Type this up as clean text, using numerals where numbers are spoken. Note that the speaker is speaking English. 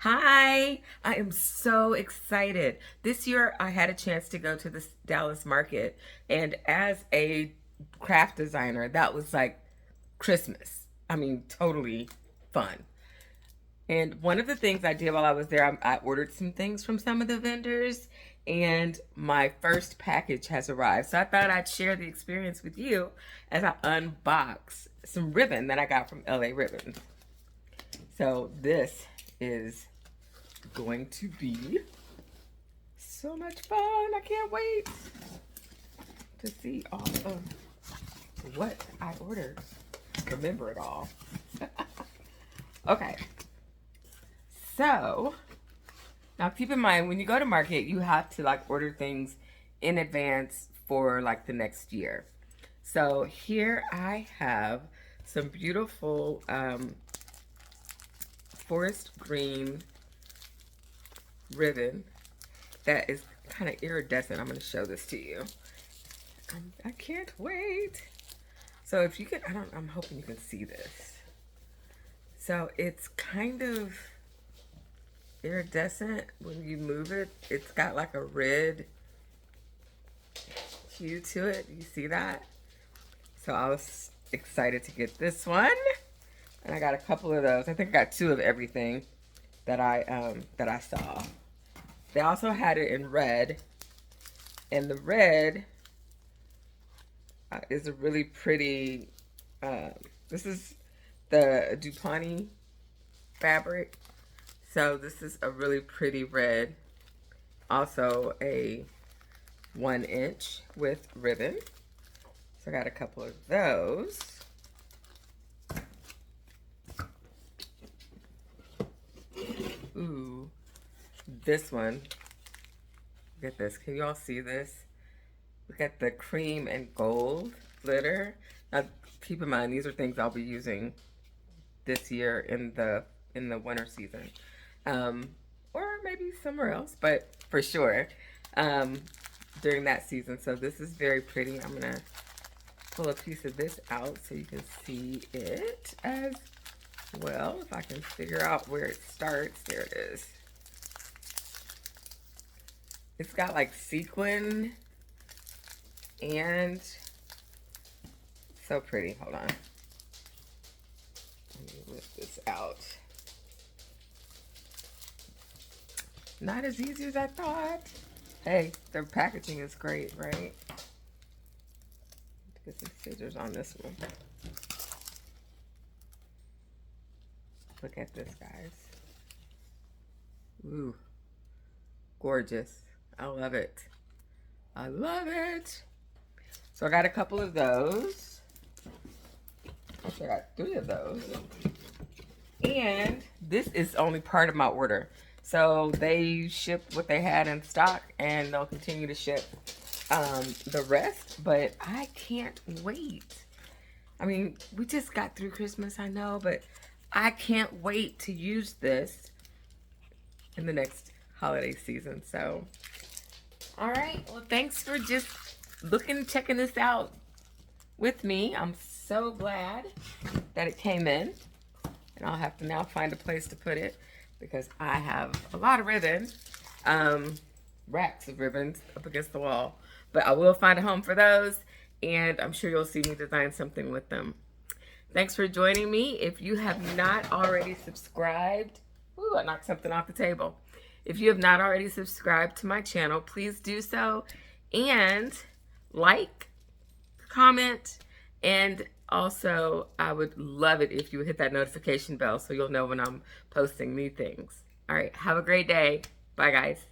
Hi, I am so excited. This year I had a chance to go to the Dallas market, and as a craft designer, that was like Christmas. I mean, totally fun. And one of the things I did while I was there, I ordered some things from some of the vendors, and my first package has arrived. So I thought I'd share the experience with you as I unbox some ribbon that I got from LA Ribbons. So this is going to be so much fun. I can't wait to see all of what I ordered. Remember it all. Okay, so now keep in mind when you go to market, you have to like order things in advance for like the next year. So here I have some beautiful forest green ribbon that is kind of iridescent. I'm going to show this to you. I can't wait. So if you can, I'm hoping you can see this. So it's kind of iridescent when you move it. It's got like a red hue to it. You see that? So I was excited to get this one. And I got a couple of those. I think I got two of everything that I saw. They also had it in red, and the red is a really pretty, this is the Dupani fabric. So this is a really pretty red. Also a 1" with ribbon. So I got a couple of those. Ooh, this one. Look at this. Can you all see this? Look at the cream and gold glitter. Now, keep in mind, these are things I'll be using this year in the winter season, or maybe somewhere else, but for sure during that season. So this is very pretty. I'm gonna pull a piece of this out so you can see it as well. If I can figure out where it starts, there it is. It's got like sequin and so pretty. Hold on. Let me lift this out. Not as easy as I thought. Hey, the packaging is great, right? Let's get some scissors on this one. Look at this, guys. Ooh, gorgeous. I love it. I love it. So I got a couple of those. Actually, I got 3 of those. And this is only part of my order. So they shipped what they had in stock, and they'll continue to ship the rest. But I can't wait. I mean, we just got through Christmas, I know, but I can't wait to use this in the next holiday season. So, all right. Well, thanks for just checking this out with me. I'm so glad that it came in. And I'll have to now find a place to put it because I have a lot of ribbon, racks of ribbons up against the wall. But I will find a home for those, and I'm sure you'll see me design something with them. Thanks for joining me. If you have not already subscribed, ooh, I knocked something off the table. If you have not already subscribed to my channel, please do so. And like, comment, and also I would love it if you would hit that notification bell so you'll know when I'm posting new things. All right, have a great day. Bye, guys.